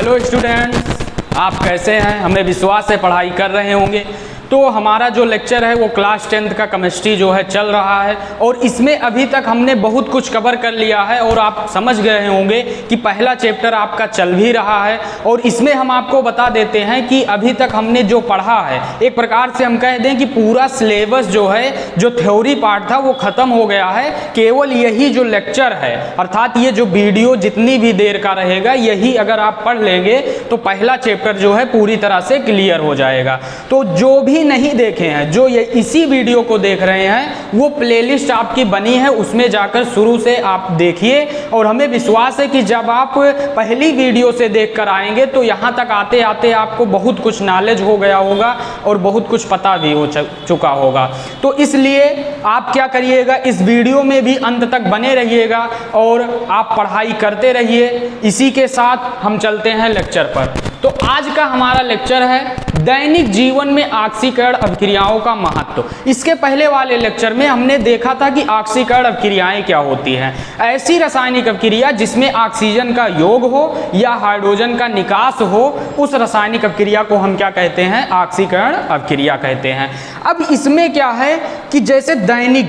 Hello students, आप कैसे हैं? हमें विश्वास से पढ़ाई कर रहे होंगे। तो हमारा जो लेक्चर है वो क्लास 10th का केमिस्ट्री जो है चल रहा है और इसमें अभी तक हमने बहुत कुछ कवर कर लिया है और आप समझ गए होंगे कि पहला चैप्टर आपका चल भी रहा है। और इसमें हम आपको बता देते हैं कि अभी तक हमने जो पढ़ा है, एक प्रकार से हम कह दें कि पूरा सिलेबस जो है, जो थ्योरी पार्ट था वो ख़त्म हो गया है। केवल यही जो लेक्चर है, अर्थात ये जो वीडियो जितनी भी देर का रहेगा, यही अगर आप पढ़ लेंगे तो पहला चैप्टर जो है पूरी तरह से क्लियर हो जाएगा। तो जो भी नहीं देखे हैं, जो ये इसी वीडियो को देख रहे हैं, वो प्लेलिस्ट आपकी बनी है, उसमें जाकर शुरू से आप देखिए। और हमें विश्वास है कि जब आप पहली वीडियो से देखकर आएंगे तो यहाँ तक आते आते आपको बहुत कुछ नॉलेज हो गया होगा और बहुत कुछ पता भी हो चुका होगा। तो इसलिए आप क्या करिएगा, इस वीडियो में भी अंत तक बने रहिएगा और आप पढ़ाई करते रहिए। इसी के साथ हम चलते हैं लेक्चर पर। तो आज का हमारा लेक्चर है दैनिक जीवन में ऑक्सीकरण अभिक्रियाओं का महत्व। इसके पहले वाले लेक्चर में हमने देखा था कि ऑक्सीकरण अभिक्रियाएं क्या होती हैं। ऐसी रासायनिक अभिक्रिया जिसमें ऑक्सीजन का योग हो या हाइड्रोजन का निकास हो, उस रासायनिक अभिक्रिया को हम क्या कहते हैं? ऑक्सीकरण अभिक्रिया कहते हैं। अब इसमें क्या है कि जैसे दैनिक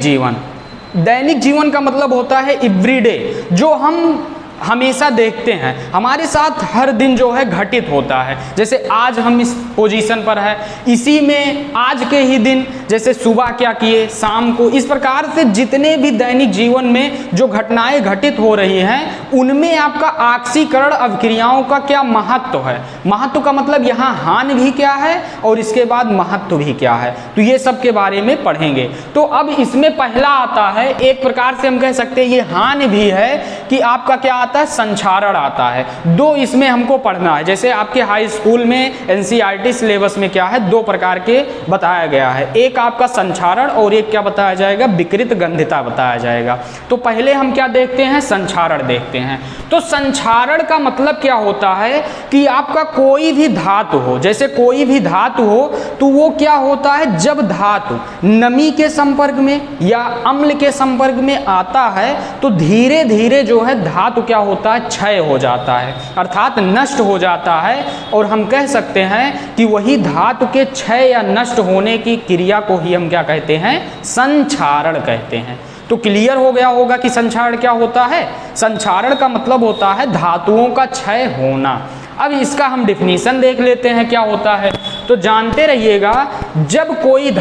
जीवन का मतलब होता है एवरीडे, जो हम हमेशा देखते हैं, हमारे साथ हर दिन जो है घटित होता है। जैसे आज हम इस पोजीशन पर है, इसी में आज के ही दिन जैसे सुबह क्या किए, शाम को, इस प्रकार से जितने भी दैनिक जीवन में जो घटनाएं घटित हो रही हैं, उनमें आपका ऑक्सीकरण अभिक्रियाओं का क्या महत्व है। महत्व का मतलब यहाँ हानि भी क्या है और इसके बाद महत्व भी क्या है, तो ये सब के बारे में पढ़ेंगे। तो अब इसमें पहला आता है, एक प्रकार से हम कह सकते हैं ये हानि भी है कि आपका क्या आता है? संक्षारण आता है। दो इसमें हमको पढ़ना है। जैसे आपके हाई स्कूल में एनसीईआरटी सिलेबस में क्या है, दो प्रकार के बताया गया है। एक आपका संक्षारण और एक क्या बताया जाएगा? विकृत गंधिता बताया जाएगा। तो पहले हम क्या देखते हैं? संक्षारण देखते हैं। तो संक्षारण का मतलब क्या होता है कि आपका कोई भी धातु हो, जैसे कोई भी धातु हो तो वो क्या होता है, जब धातु नमी के संपर्क में या अम्ल के संपर्क में आता है तो धीरे धीरे जो है धातु क्या होता है? क्षय हो जाता है, अर्थात नष्ट हो जाता है। और हम कह सकते हैं कि वही धातु के क्षय या नष्ट होने की क्रिया को ही हम क्या कहते हैं? संक्षारण कहते हैं। तो क्लियर हो गया होगा कि संक्षारण क्या होता है। संक्षारण का मतलब होता है धातुओं का क्षय होना। अब इसका हम डिफिनीशन देख लेते हैं क्या होता है। तो जानते रहिएगा, जब कोई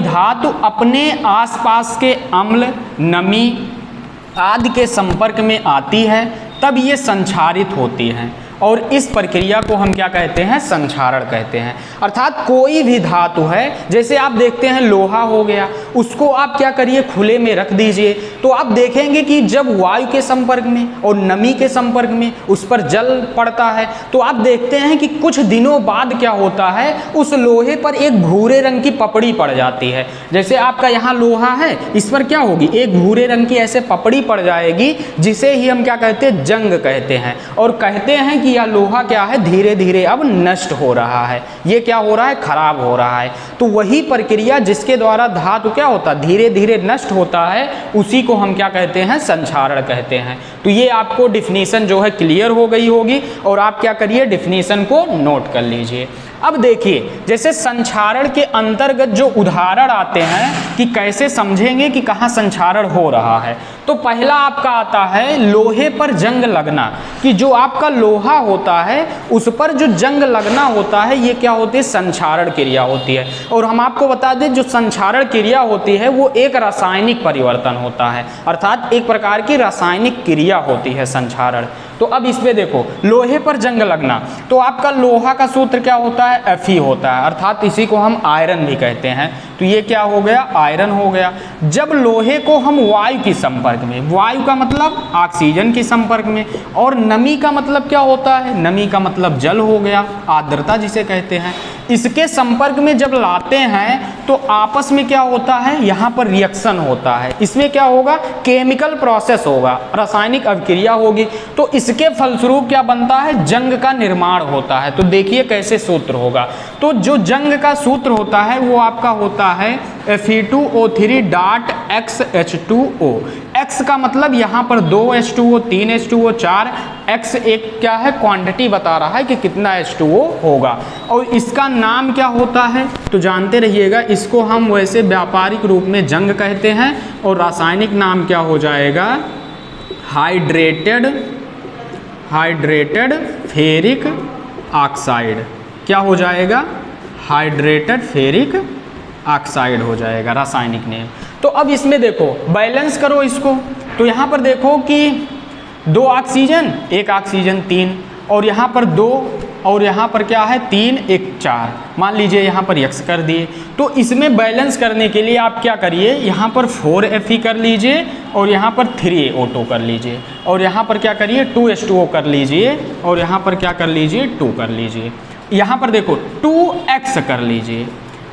धातु अपने आसपास के अम्ल, नमी आदि के संपर्क में आती है तब ये संक्षारित होती हैं और इस प्रक्रिया को हम क्या कहते हैं? संक्षारण कहते हैं। अर्थात कोई भी धातु है, जैसे आप देखते हैं लोहा हो गया, उसको आप क्या करिए? खुले में रख दीजिए, तो आप देखेंगे कि जब वायु के संपर्क में और नमी के संपर्क में उस पर जल पड़ता है तो आप देखते हैं कि कुछ दिनों बाद क्या होता है, उस लोहे पर एक भूरे रंग की पपड़ी पड़ जाती है। जैसे आपका यहाँ लोहा है, इस पर क्या होगी? एक भूरे रंग की ऐसे पपड़ी पड़ जाएगी, जिसे ही हम क्या कहते हैं? जंग कहते हैं। और कहते हैं कि यह लोहा क्या है? धीरे धीरे अब नष्ट हो रहा है, ये क्या हो रहा है? खराब हो रहा है। तो वही प्रक्रिया जिसके द्वारा धातु क्या होता है? धीरे धीरे नष्ट होता है, उसी को हम क्या कहते हैं? संक्षारण कहते हैं। तो ये आपको डिफिनीशन जो है क्लियर हो गई होगी और आप क्या करिए? डिफिनीशन को नोट कर लीजिए। अब देखिए, जैसे संक्षारण के अंतर्गत जो उदाहरण आते हैं कि कैसे समझेंगे कि कहाँ संक्षारण हो रहा है, तो पहला आपका आता है लोहे पर जंग लगना। कि जो आपका लोहा होता है उस पर जो जंग लगना होता है, ये क्या होती है? संक्षारण क्रिया होती है। और हम आपको बता दें, जो संक्षारण क्रिया होती है वो एक रासायनिक परिवर्तन होता है, अर्थात एक प्रकार की रासायनिक क्रिया होती है संक्षारण। तो अब इसमें देखो, लोहे पर जंग लगना, तो आपका लोहा का सूत्र क्या होता है? Fe होता है, अर्थात इसी को हम आयरन भी कहते हैं। तो ये क्या हो गया? आयरन हो गया। जब लोहे को हम वायु के संपर्क में, वायु का मतलब ऑक्सीजन के संपर्क में, और नमी का मतलब क्या होता है? नमी का मतलब जल हो गया, आर्द्रता जिसे कहते हैं, इसके संपर्क में जब लाते हैं तो आपस में क्या होता है? यहाँ पर रिएक्शन होता है। इसमें क्या होगा? केमिकल प्रोसेस होगा, रासायनिक अभिक्रिया होगी। तो इसके फलस्वरूप क्या बनता है? जंग का निर्माण होता है। तो देखिए कैसे सूत्र होगा। तो जो जंग का सूत्र होता है वो आपका होता है Fe2O3 XH2O। x का मतलब यहाँ पर 2H2O 3H2O 4, x एक क्या है क्वांटिटी बता रहा है कि कितना H2O होगा। और इसका नाम क्या होता है तो जानते रहिएगा, इसको हम वैसे व्यापारिक रूप में जंग कहते हैं और रासायनिक नाम क्या हो जाएगा, हाइड्रेटेड फेरिक ऑक्साइड। क्या हो जाएगा, हाइड्रेटेड फेरिक ऑक्साइड हो जाएगा रासायनिक नेम। तो अब इसमें देखो बैलेंस करो इसको, तो यहाँ पर देखो कि 2 ऑक्सीजन 1 ऑक्सीजन 3, और यहाँ पर 2 और यहाँ पर क्या है 3 1 4, मान लीजिए यहाँ पर x कर दिए। तो इसमें बैलेंस करने के लिए आप क्या करिए, यहाँ पर 4Fe कर लीजिए और यहाँ पर 3O2 कर लीजिए, और यहाँ पर क्या करिए 2H2O कर लीजिए, और यहाँ पर क्या कर लीजिए 2 कर लीजिए। यहाँ पर देखो 2x कर लीजिए।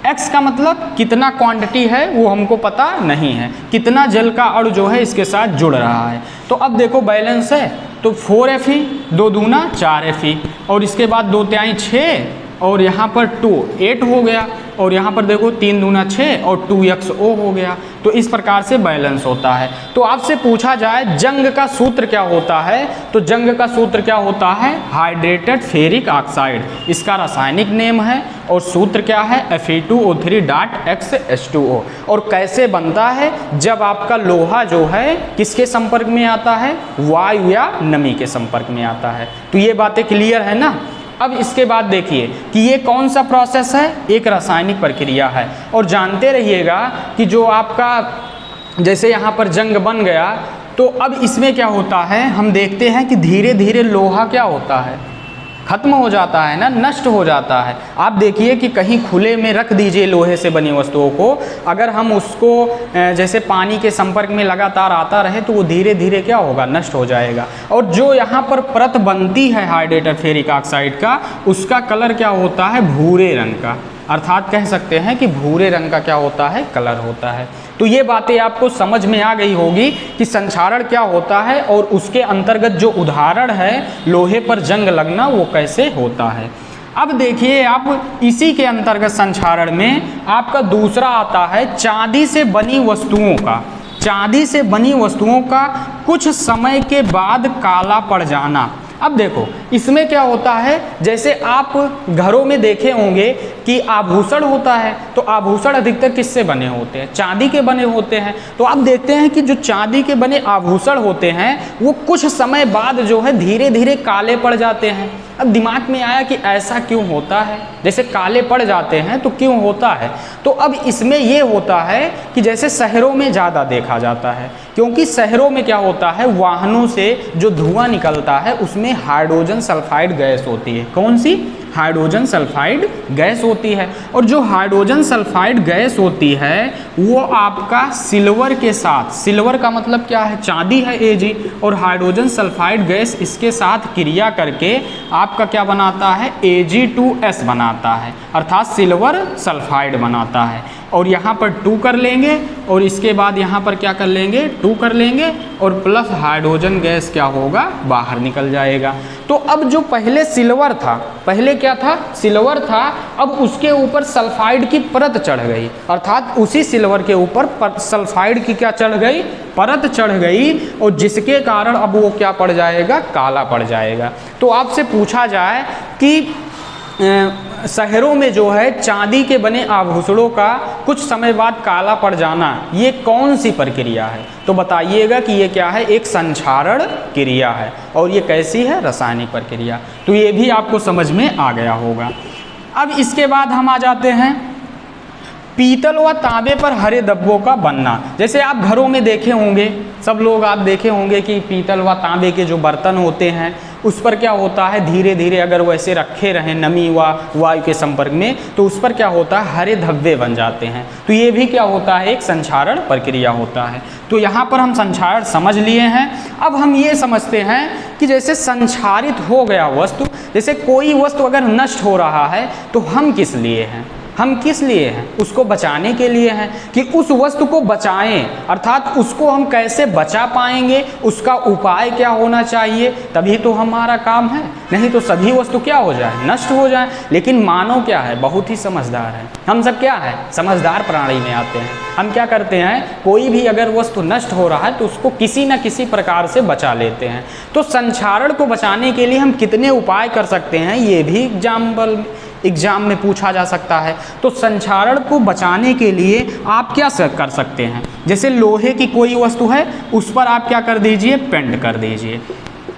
x का मतलब कितना क्वांटिटी है वो हमको पता नहीं है, कितना जल का अणु जो है इसके साथ जुड़ रहा है। तो अब देखो बैलेंस है तो 4Fe 2 दूना 4Fe, और इसके बाद 2 तिहाई 6, और यहाँ पर 2 8 हो गया, और यहाँ पर देखो 3 दूना 6 और 2XO हो गया। तो इस प्रकार से बैलेंस होता है। तो आपसे पूछा जाए जंग का सूत्र क्या होता है, तो जंग का सूत्र क्या होता है, हाइड्रेटेड फेरिक ऑक्साइड इसका रासायनिक नेम है, और सूत्र क्या है Fe2O3.X H2O। और कैसे बनता है, जब आपका लोहा जो है किसके संपर्क में आता है, वायु या नमी के संपर्क में आता है। तो ये बातें क्लियर है ना। अब इसके बाद देखिए कि ये कौन सा प्रोसेस है, एक रासायनिक प्रक्रिया है। और जानते रहिएगा कि जो आपका जैसे यहाँ पर जंग बन गया, तो अब इसमें क्या होता है, हम देखते हैं कि धीरे धीरे लोहा क्या होता है, खत्म हो जाता है ना, नष्ट हो जाता है। आप देखिए कि कहीं खुले में रख दीजिए लोहे से बनी वस्तुओं को, अगर हम उसको जैसे पानी के संपर्क में लगातार आता रहे तो वो धीरे धीरे क्या होगा, नष्ट हो जाएगा। और जो यहाँ पर परत बनती है हाइड्रेटेड फेरिक ऑक्साइड का, उसका कलर क्या होता है, भूरे रंग का, अर्थात कह सकते हैं कि भूरे रंग का क्या होता है, कलर होता है। तो ये बातें आपको समझ में आ गई होगी कि संक्षारण क्या होता है, और उसके अंतर्गत जो उदाहरण है लोहे पर जंग लगना वो कैसे होता है। अब देखिए आप इसी के अंतर्गत संक्षारण में आपका दूसरा आता है चांदी से बनी वस्तुओं का। चांदी से बनी वस्तुओं का कुछ समय के बाद काला पड़ जाना। अब देखो इसमें क्या होता है, जैसे आप घरों में देखे होंगे कि आभूषण होता है, तो आभूषण अधिकतर किससे बने होते हैं, चांदी के बने होते हैं। तो आप देखते हैं कि जो चांदी के बने आभूषण होते हैं वो कुछ समय बाद जो है धीरे धीरे काले पड़ जाते हैं। अब दिमाग में आया कि ऐसा क्यों होता है, जैसे काले पड़ जाते हैं तो क्यों होता है। तो अब इसमें ये होता है कि जैसे शहरों में ज़्यादा देखा जाता है, क्योंकि शहरों में क्या होता है, वाहनों से जो धुआं निकलता है उसमें हाइड्रोजन सल्फाइड गैस होती है। कौन सी, हाइड्रोजन सल्फाइड गैस होती है। और जो हाइड्रोजन सल्फाइड गैस होती है वो आपका सिल्वर के साथ, सिल्वर का मतलब क्या है, चांदी है Ag, और हाइड्रोजन सल्फाइड गैस इसके साथ क्रिया करके आपका क्या बनाता है, Ag2S बनाता है, अर्थात सिल्वर सल्फाइड बनाता है। और यहाँ पर 2 कर लेंगे, और इसके बाद यहाँ पर क्या कर लेंगे, 2 कर लेंगे, और प्लस हाइड्रोजन गैस क्या होगा, बाहर निकल जाएगा। तो अब जो पहले सिल्वर था, पहले क्या था, सिल्वर था, अब उसके ऊपर सल्फाइड की परत चढ़ गई, अर्थात उसी सिल्वर के ऊपर सल्फाइड की क्या चढ़ गई, परत चढ़ गई, और जिसके कारण अब वो क्या पड़ जाएगा, काला पड़ जाएगा। तो आपसे पूछा जाए कि शहरों में जो है चांदी के बने आभूषणों का कुछ समय बाद काला पड़ जाना, ये कौन सी प्रक्रिया है, तो बताइएगा कि ये क्या है, एक संक्षारण क्रिया है। और ये कैसी है, रासायनिक प्रक्रिया। तो ये भी आपको समझ में आ गया होगा। अब इसके बाद हम आ जाते हैं पीतल व तांबे पर हरे धब्बों का बनना। जैसे आप घरों में देखे होंगे, सब लोग आप देखे होंगे कि पीतल व तांबे के जो बर्तन होते हैं उस पर क्या होता है, धीरे धीरे अगर वैसे रखे रहें नमी व वायु के संपर्क में, तो उस पर क्या होता है, हरे धब्बे बन जाते हैं। तो ये भी क्या होता है, एक संक्षारण प्रक्रिया होता है। तो यहाँ पर हम संक्षारण समझ लिए हैं। अब हम ये समझते हैं कि जैसे संक्षारित हो गया वस्तु, जैसे कोई वस्तु अगर नष्ट हो रहा है तो हम किस लिए हैं, हम किस लिए हैं? उसको बचाने के लिए हैं कि उस वस्तु को बचाएं, अर्थात उसको हम कैसे बचा पाएंगे, उसका उपाय क्या होना चाहिए, तभी तो हमारा काम है। नहीं तो सभी वस्तु क्या हो जाए, नष्ट हो जाए। लेकिन मानव क्या है, बहुत ही समझदार है। हम सब क्या है, समझदार प्राणी में आते हैं। हम क्या करते हैं, कोई भी अगर वस्तु नष्ट हो रहा है तो उसको किसी न किसी प्रकार से बचा लेते हैं। तो संक्षारण को बचाने के लिए हम कितने उपाय कर सकते हैं, ये भी एग्जाम में पूछा जा सकता है। तो संक्षारण को बचाने के लिए आप क्या कर सकते हैं, जैसे लोहे की कोई वस्तु है उस पर आप क्या कर दीजिए, पेंट कर दीजिए।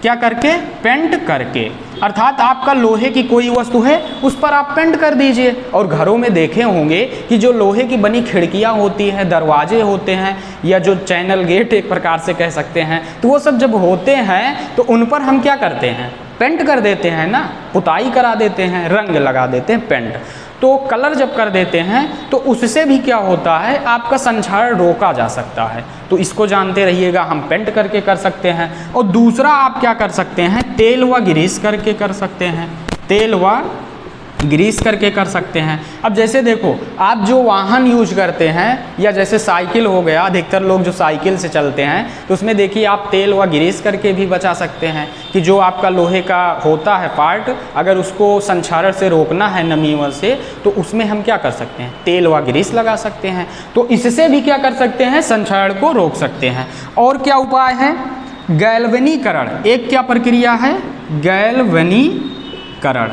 क्या करके, पेंट करके, अर्थात आपका लोहे की कोई वस्तु है उस पर आप पेंट कर दीजिए। और घरों में देखे होंगे कि जो लोहे की बनी खिड़कियां होती हैं, दरवाजे होते हैं, या जो चैनल गेट एक प्रकार से कह सकते हैं, तो वो सब जब होते हैं तो उन पर हम क्या करते हैं, पेंट कर देते हैं ना, पुताई करा देते हैं, रंग लगा देते हैं, पेंट। तो कलर जब कर देते हैं तो उससे भी क्या होता है, आपका संक्षारण रोका जा सकता है। तो इसको जानते रहिएगा, हम पेंट करके कर सकते हैं। और दूसरा आप क्या कर सकते हैं, तेल व ग्रीस करके कर सकते हैं, तेल व ग्रीस करके कर सकते हैं। अब जैसे देखो, आप जो वाहन यूज करते हैं, या जैसे साइकिल हो गया, अधिकतर लोग जो साइकिल से चलते हैं तो उसमें देखिए आप तेल व ग्रीस करके भी बचा सकते हैं कि जो आपका लोहे का होता है पार्ट, अगर उसको संक्षारण से रोकना है नमी से, तो उसमें हम क्या कर सकते हैं, तेल व ग्रीस लगा सकते हैं। तो इससे भी क्या कर सकते हैं, संक्षारण को रोक सकते हैं। और क्या उपाय है, गैल्वेनीकरण एक क्या प्रक्रिया है, गैल्वेनीकरण।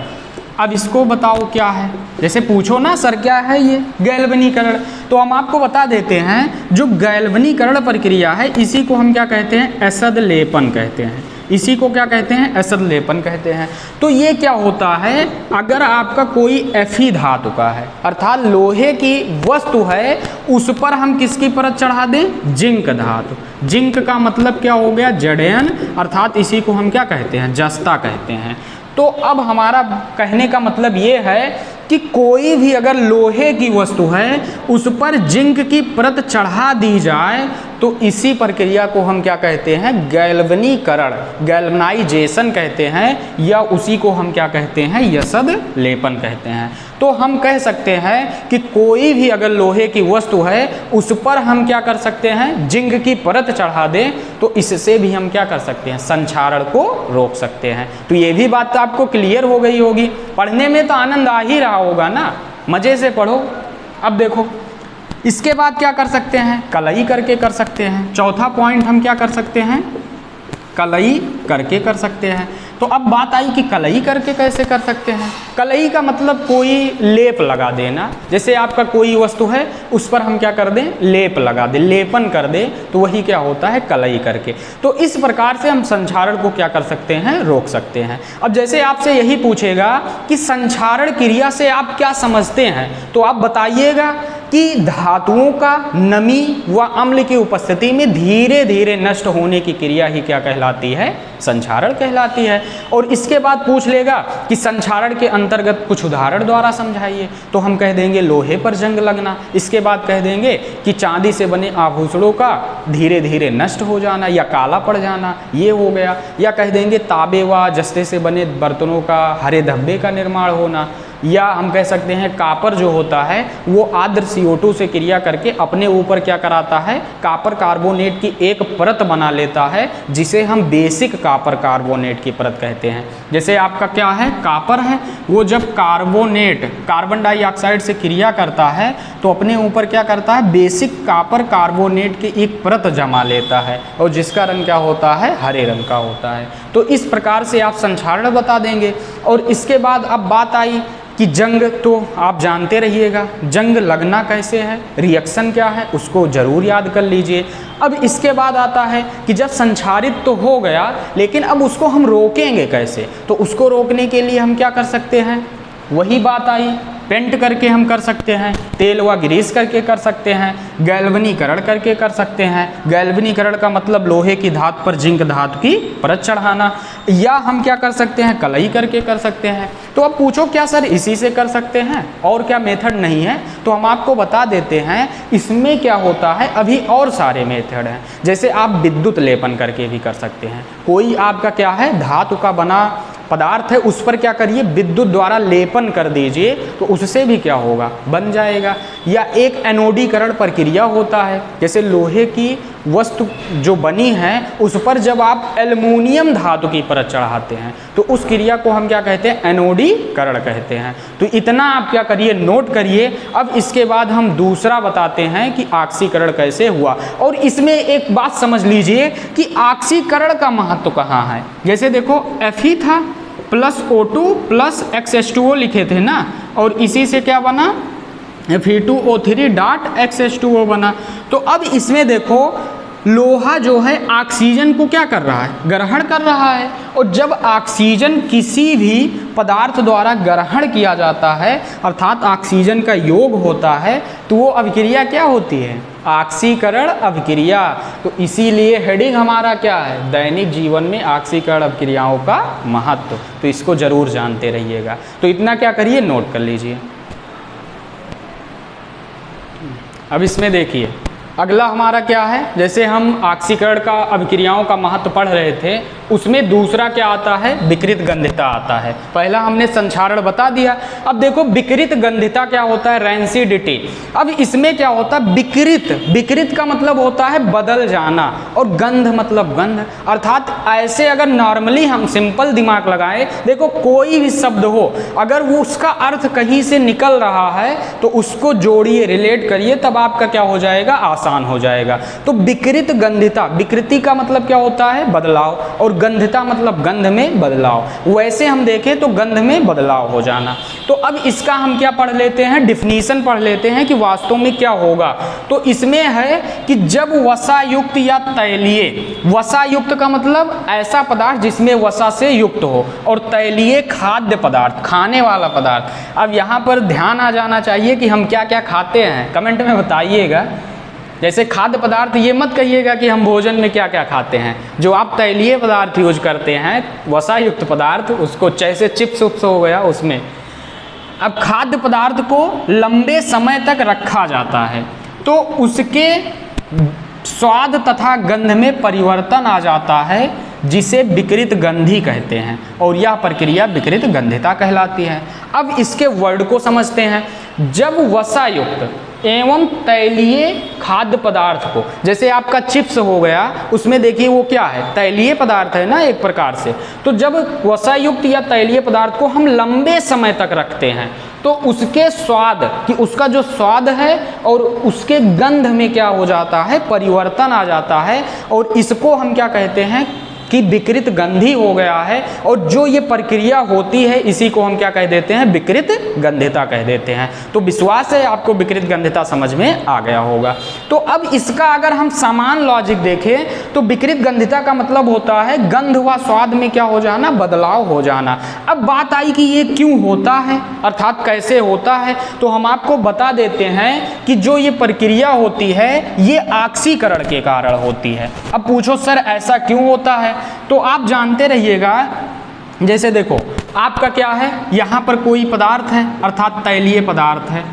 अब इसको बताओ क्या है, जैसे पूछो ना सर क्या है ये गैल्वेनीकरण, तो हम आपको बता देते हैं। जो गैल्वेनीकरण प्रक्रिया है इसी को हम क्या कहते हैं, एसद लेपन कहते हैं। इसी को क्या कहते हैं, एसद लेपन कहते हैं। तो ये क्या होता है, अगर आपका कोई Fe धातु का है, अर्थात लोहे की वस्तु है, उस पर हम किसकी परत चढ़ा दें, जिंक धातु। जिंक का मतलब क्या हो गया, Zn, अर्थात इसी को हम क्या कहते हैं, जस्ता कहते हैं। तो अब हमारा कहने का मतलब ये है कि कोई भी अगर लोहे की वस्तु है उस पर जिंक की परत चढ़ा दी जाए तो इसी प्रक्रिया को हम क्या कहते हैं, गैल्वेनीकरण, गैल्वनाइजेशन कहते हैं, या उसी को हम क्या कहते हैं, यसद लेपन कहते हैं। तो हम कह सकते हैं कि कोई भी अगर लोहे की वस्तु है उस पर हम क्या कर सकते हैं, जिंक की परत चढ़ा दें, तो इससे भी हम क्या कर सकते हैं, संक्षारण को रोक सकते हैं। तो ये भी बात तो आपको क्लियर हो गई होगी। पढ़ने में तो आनंद आ ही रहा होगा ना, मज़े से पढ़ो। अब देखो इसके बाद क्या कर सकते हैं, कलई करके कर सकते हैं। चौथा पॉइंट हम क्या कर सकते हैं, कलई करके कर सकते हैं। तो अब बात आई कि कलई करके कैसे कर सकते हैं। कलई का मतलब कोई लेप लगा देना, जैसे आपका कोई वस्तु है उस पर हम क्या कर दें, लेप लगा दें, लेपन कर दें, तो वही क्या होता है, कलई करके। तो इस प्रकार से हम संक्षारण को क्या कर सकते हैं, रोक सकते हैं। अब जैसे आपसे यही पूछेगा कि संक्षारण क्रिया से आप क्या समझते हैं, तो आप बताइएगा कि धातुओं का नमी व अम्ल की उपस्थिति में धीरे धीरे नष्ट होने की क्रिया ही क्या कहलाती है, संक्षारण कहलाती है। और इसके बाद पूछ लेगा कि संक्षारण के अंतर्गत कुछ उदाहरण द्वारा समझाइए, तो हम कह देंगे लोहे पर जंग लगना। इसके बाद कह देंगे कि चांदी से बने आभूषणों का धीरे धीरे नष्ट हो जाना या काला पड़ जाना, ये हो गया। या कह देंगे तांबे व जस्ते से बने बर्तनों का हरे धब्बे का निर्माण होना। या हम कह सकते हैं कापर जो होता है वो आर्द्र CO2 से क्रिया करके अपने ऊपर क्या कराता है, कापर कार्बोनेट की एक परत बना लेता है, जिसे हम बेसिक कापर कार्बोनेट की परत कहते हैं। जैसे आपका क्या है, कापर है, वो जब कार्बोनेट कार्बन डाइऑक्साइड से क्रिया करता है तो अपने ऊपर क्या करता है, बेसिक कापर कार्बोनेट की एक परत जमा लेता है, और जिसका रंग क्या होता है, हरे रंग का होता है। तो इस प्रकार से आप संक्षारण बता देंगे। और इसके बाद अब बात आई कि जंग, तो आप जानते रहिएगा जंग लगना कैसे है, रिएक्शन क्या है, उसको जरूर याद कर लीजिए। अब इसके बाद आता है कि जब संक्षारित तो हो गया, लेकिन अब उसको हम रोकेंगे कैसे, तो उसको रोकने के लिए हम क्या कर सकते हैं, वही बात आई, पेंट करके हम कर सकते हैं, तेल व ग्रीस करके कर सकते हैं, गैल्वेनीकरण करके कर सकते हैं। गैल्वेनीकरण का मतलब लोहे की धातु पर जिंक धातु की परत चढ़ाना। या हम क्या कर सकते हैं, कलई करके कर सकते हैं। तो अब पूछो क्या सर इसी से कर सकते हैं, और क्या मेथड नहीं है, तो हम आपको बता देते हैं इसमें क्या होता है, अभी और सारे मेथड हैं। जैसे आप विद्युत लेपन करके भी कर सकते हैं। कोई आपका क्या है, धातु का बना पदार्थ है उस पर क्या करिए, विद्युत द्वारा लेपन कर दीजिए, तो उससे भी क्या होगा, बन जाएगा। या एक एनोडीकरण प्रक्रिया होता है, जैसे लोहे की वस्तु जो बनी है उस पर जब आप एल्युमिनियम धातु की परत चढ़ाते हैं तो उस क्रिया को हम क्या कहते हैं, एनोडीकरण कहते हैं। तो इतना आप क्या करिए, नोट करिए। अब इसके बाद हम दूसरा बताते हैं कि ऑक्सीकरण कैसे हुआ। और इसमें एक बात समझ लीजिए कि ऑक्सीकरण का महत्व कहाँ है। जैसे देखो Fe था प्लस O2 प्लस XH2O लिखे थे ना, और इसी से क्या बना, Fe2O3 डॉट XH2O बना। तो अब इसमें देखो लोहा जो है ऑक्सीजन को क्या कर रहा है, ग्रहण कर रहा है। और जब ऑक्सीजन किसी भी पदार्थ द्वारा ग्रहण किया जाता है अर्थात ऑक्सीजन का योग होता है तो वो अभिक्रिया क्या होती है, ऑक्सीकरण अभिक्रिया। तो इसीलिए हेडिंग हमारा क्या है, दैनिक जीवन में ऑक्सीकरण अभिक्रियाओं का महत्व। तो इसको जरूर जानते रहिएगा। तो इतना क्या करिए, नोट कर लीजिए। अब इसमें देखिए अगला हमारा क्या है, जैसे हम ऑक्सीकरण का अभिक्रियाओं का महत्व पढ़ रहे थे उसमें दूसरा क्या आता है, विकृत गंधिता आता है। पहला हमने संक्षारण बता दिया। अब देखो विकृत गंधिता क्या होता है, रैंसिडिटी। अब इसमें क्या होता है, विकृत, विकृत का मतलब होता है बदल जाना, और गंध मतलब गंध। अर्थात ऐसे अगर नॉर्मली हम सिंपल दिमाग लगाएं, देखो कोई भी शब्द हो अगर वो उसका अर्थ कहीं से निकल रहा है तो उसको जोड़िए, रिलेट करिए, तब आपका क्या हो जाएगा, आसान हो जाएगा। तो विकृत गंधिता, विकृति का मतलब क्या होता है, बदलाव, और गंधिता मतलब गंध में बदलाव। वैसे हम देखें तो गंध में बदलाव हो जाना। तो अब इसका हम क्या पढ़ लेते हैं, डिफिनीशन पढ़ लेते हैं कि वास्तव में क्या होगा। तो इसमें है कि जब वसायुक्त या तैलीय, वसायुक्त का मतलब ऐसा पदार्थ जिसमें वसा से युक्त हो, और तैलीय खाद्य पदार्थ, खाने वाला पदार्थ। अब यहाँ पर ध्यान आ जाना चाहिए कि हम क्या क्या खाते हैं, कमेंट में बताइएगा। जैसे खाद्य पदार्थ ये मत कहिएगा कि हम भोजन में क्या क्या खाते हैं। जो आप तैलीय पदार्थ यूज करते हैं, वसायुक्त पदार्थ, उसको जैसे चिप्स उप्स हो गया उसमें। अब खाद्य पदार्थ को लंबे समय तक रखा जाता है तो उसके स्वाद तथा गंध में परिवर्तन आ जाता है, जिसे विकृत गंधी कहते हैं, और यह प्रक्रिया विकृत गंधिता कहलाती है। अब इसके वर्ड को समझते हैं। जब वसायुक्त एवं तैलीय खाद्य पदार्थ को, जैसे आपका चिप्स हो गया, उसमें देखिए वो क्या है, तैलीय पदार्थ है ना एक प्रकार से। तो जब वसायुक्त या तैलीय पदार्थ को हम लंबे समय तक रखते हैं तो उसके स्वाद, कि उसका जो स्वाद है और उसके गंध में क्या हो जाता है, परिवर्तन आ जाता है, और इसको हम क्या कहते हैं कि विकृत गंधी हो गया है। और जो ये प्रक्रिया होती है इसी को हम क्या कह देते हैं, विकृत गंधिता कह देते हैं। तो विश्वास है आपको विकृत गंधिता समझ में आ गया होगा। तो अब इसका अगर हम समान लॉजिक देखें तो विकृत गंधिता का मतलब होता है गंध व स्वाद में क्या हो जाना, बदलाव हो जाना। अब बात आई कि ये क्यों होता है, अर्थात कैसे होता है, तो हम आपको बता देते हैं कि जो ये प्रक्रिया होती है ये ऑक्सीकरण के कारण होती है। अब पूछो सर ऐसा क्यों होता है, तो आप जानते रहिएगा। जैसे देखो आपका क्या है, यहाँ पर कोई पदार्थ है अर्थात तैलीय पदार्थ है,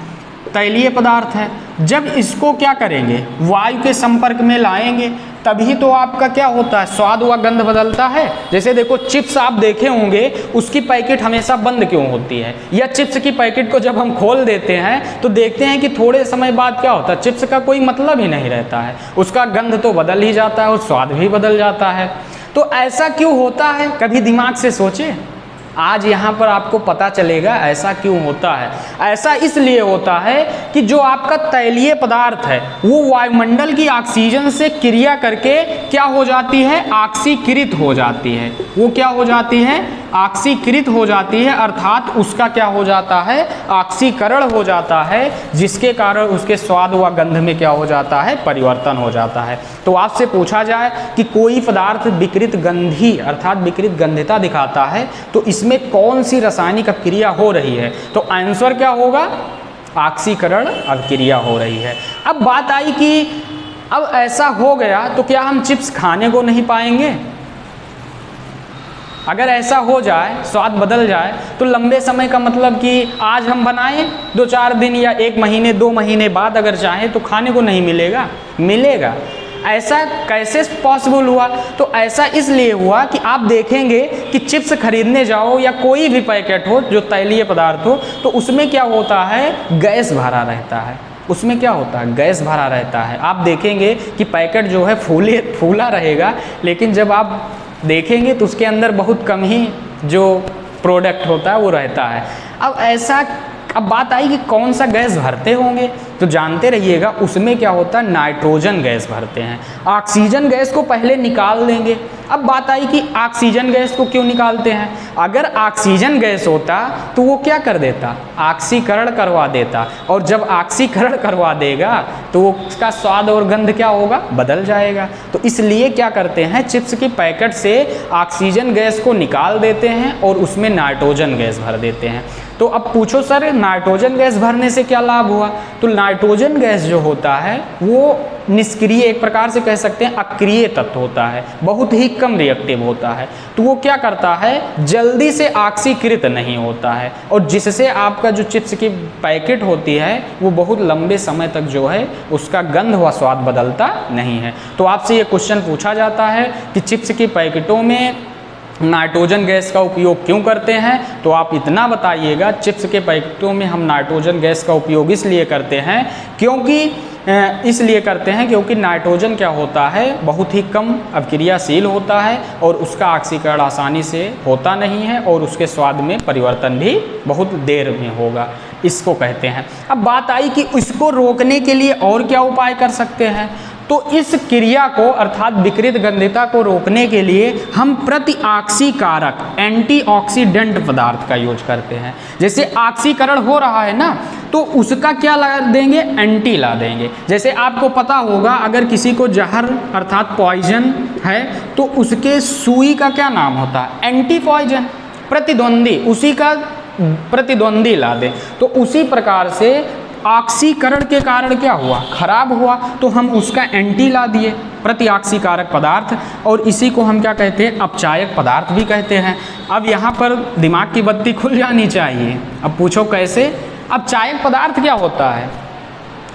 तैलीय पदार्थ है। जब इसको क्या करेंगे, वायु के संपर्क में लाएंगे, तभी तो आपका क्या होता है, स्वाद व गंध बदलता है। जैसे देखो चिप्स आप देखे होंगे, उसकी पैकेट हमेशा बंद क्यों होती है, या चिप्स की पैकेट को जब हम खोल देते हैं तो देखते हैं कि थोड़े समय बाद क्या होता है, चिप्स का कोई मतलब ही नहीं रहता है, उसका गंध तो बदल ही जाता है और स्वाद भी बदल जाता है। तो ऐसा क्यों होता है, कभी दिमाग से सोचे। आज यहाँ पर आपको पता चलेगा ऐसा क्यों होता है। ऐसा इसलिए होता है कि जो आपका तैलीय पदार्थ है वो वायुमंडल की ऑक्सीजन से क्रिया करके क्या हो जाती है, ऑक्सीकृत हो जाती है। वो क्या हो जाती है, ऑक्सीकृत हो जाती है, अर्थात उसका क्या हो जाता है, ऑक्सीकरण हो जाता है, जिसके कारण उसके स्वाद व गंध में क्या हो जाता है, परिवर्तन हो जाता है। तो आपसे पूछा जाए कि कोई पदार्थ विकृत गंधी अर्थात विकृत गंधिता दिखाता है तो इसमें कौन सी रासायनिक अभिक्रिया हो रही है, तो आंसर क्या होगा, ऑक्सीकरण अभिक्रिया हो रही है। अब बात आई कि अब ऐसा हो गया तो क्या हम चिप्स खाने को नहीं पाएंगे। अगर ऐसा हो जाए, स्वाद बदल जाए, तो लंबे समय का मतलब कि आज हम बनाएं 2-4 दिन या 1 महीने 2 महीने बाद अगर चाहें तो खाने को नहीं मिलेगा, मिलेगा। ऐसा कैसे पॉसिबल हुआ? तो ऐसा इसलिए हुआ कि आप देखेंगे कि चिप्स खरीदने जाओ या कोई भी पैकेट हो जो तैलीय पदार्थ हो, तो उसमें क्या होता है, गैस भरा रहता है। उसमें क्या होता है, गैस भरा रहता है। आप देखेंगे कि पैकेट जो है फूला रहेगा, लेकिन जब आप देखेंगे तो उसके अंदर बहुत कम ही जो प्रोडक्ट होता है वो रहता है। अब बात आई कि कौन सा गैस भरते होंगे, तो जानते रहिएगा उसमें क्या होता है, नाइट्रोजन गैस भरते हैं। ऑक्सीजन गैस को पहले निकाल देंगे। अब बात आई कि ऑक्सीजन गैस को क्यों निकालते हैं? अगर ऑक्सीजन गैस होता तो वो क्या कर देता, ऑक्सीकरण करवा देता, और जब ऑक्सीकरण करवा देगा तो वो उसका स्वाद और गंध क्या होगा, बदल जाएगा। तो इसलिए क्या करते हैं, चिप्स की पैकेट से ऑक्सीजन गैस को निकाल देते हैं और उसमें नाइट्रोजन गैस भर देते हैं। तो अब पूछो सर नाइट्रोजन गैस भरने से क्या लाभ हुआ? तो नाइट्रोजन गैस जो होता है वो निष्क्रिय, एक प्रकार से कह सकते हैं अक्रिय तत्व होता है, बहुत ही कम रिएक्टिव होता है। तो वो क्या करता है, जल्दी से ऑक्सीकृत नहीं होता है, और जिससे आपका जो चिप्स की पैकेट होती है वो बहुत लंबे समय तक जो है उसका गंध व स्वाद बदलता नहीं है। तो आपसे ये क्वेश्चन पूछा जाता है कि चिप्स की पैकेटों में नाइट्रोजन गैस का उपयोग क्यों करते हैं? तो आप इतना बताइएगा, चिप्स के पैकेटों में हम नाइट्रोजन गैस का उपयोग इसलिए करते हैं क्योंकि नाइट्रोजन क्या होता है, बहुत ही कम अभिक्रियाशील होता है और उसका ऑक्सीकरण आसानी से होता नहीं है और उसके स्वाद में परिवर्तन भी बहुत देर में होगा, इसको कहते हैं। अब बात आई कि इसको रोकने के लिए और क्या उपाय कर सकते हैं? तो इस क्रिया को अर्थात विकृत गंधिता को रोकने के लिए हम प्रतिऑक्सीकारक एंटीऑक्सीडेंट पदार्थ का यूज करते हैं। जैसे ऑक्सीकरण हो रहा है ना, तो उसका क्या ला देंगे, एंटी ला देंगे। जैसे आपको पता होगा अगर किसी को जहर अर्थात पॉइजन है तो उसके सुई का क्या नाम होता है, एंटी पॉइजन, प्रतिद्वंदी, उसी का प्रतिद्वंदी ला दे। तो उसी प्रकार से ऑक्सीकरण के कारण क्या हुआ, खराब हुआ, तो हम उसका एंटी ला दिए, प्रतिऑक्सीकारक पदार्थ, और इसी को हम क्या कहते हैं, अपचायक पदार्थ भी कहते हैं। अब यहाँ पर दिमाग की बत्ती खुल जानी चाहिए। अब पूछो कैसे? अपचायक पदार्थ क्या होता है?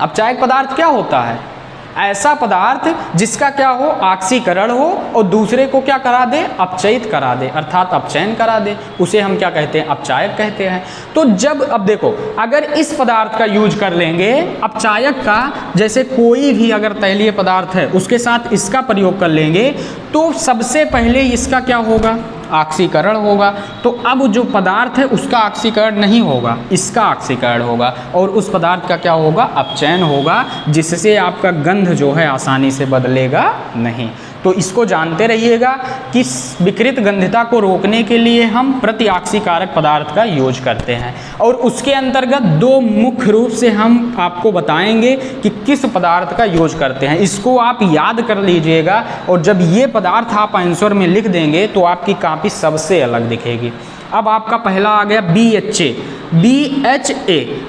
अपचायक पदार्थ क्या होता है? ऐसा पदार्थ जिसका क्या हो, ऑक्सीकरण हो और दूसरे को क्या करा दे, अपचयित करा दे, अर्थात अपचयन करा दे, उसे हम क्या कहते हैं, अपचायक कहते हैं। तो जब अब देखो अगर इस पदार्थ का यूज कर लेंगे अपचायक का, जैसे कोई भी अगर तैलीय पदार्थ है उसके साथ इसका प्रयोग कर लेंगे तो सबसे पहले इसका क्या होगा, ऑक्सीकरण होगा। तो अब जो पदार्थ है उसका ऑक्सीकरण नहीं होगा, इसका ऑक्सीकरण होगा, और उस पदार्थ का क्या होगा, अपचयन होगा, जिससे आपका गंध जो है आसानी से बदलेगा नहीं। तो इसको जानते रहिएगा कि विकृत गंधिता को रोकने के लिए हम प्रतिऑक्सीकारक पदार्थ का यूज करते हैं, और उसके अंतर्गत दो मुख्य रूप से हम आपको बताएंगे कि किस पदार्थ का यूज करते हैं। इसको आप याद कर लीजिएगा, और जब ये पदार्थ आप आंसर में लिख देंगे तो आपकी कॉपी सबसे अलग दिखेगी। अब आपका पहला आ गया BHA।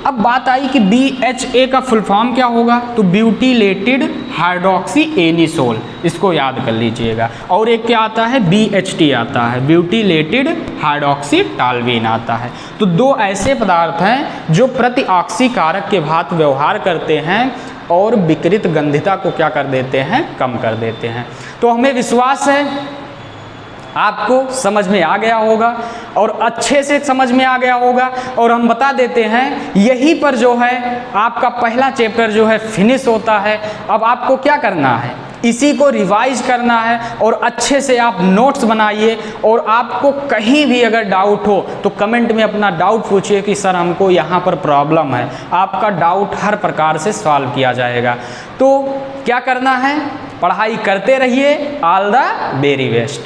अब बात आई कि BHA का फुल फॉर्म क्या होगा, तो ब्यूटिलेटेड हाइड्रोक्सी एनिसोल, इसको याद कर लीजिएगा। और एक क्या आता है, BHT आता है, ब्यूटिलेटेड हाइड्रोक्सी टाल्वीन आता है। तो दो ऐसे पदार्थ हैं जो प्रतिऑक्सीकारक के भांति व्यवहार करते हैं और विकृत गंधिता को क्या कर देते हैं, कम कर देते हैं। तो हमें विश्वास है आपको समझ में आ गया होगा और अच्छे से समझ में आ गया होगा। और हम बता देते हैं यहीं पर जो है आपका पहला चैप्टर जो है फिनिश होता है। अब आपको क्या करना है, इसी को रिवाइज करना है और अच्छे से आप नोट्स बनाइए, और आपको कहीं भी अगर डाउट हो तो कमेंट में अपना डाउट पूछिए कि सर हमको यहाँ पर प्रॉब्लम है। आपका डाउट हर प्रकार से सॉल्व किया जाएगा। तो क्या करना है, पढ़ाई करते रहिए। All the very best.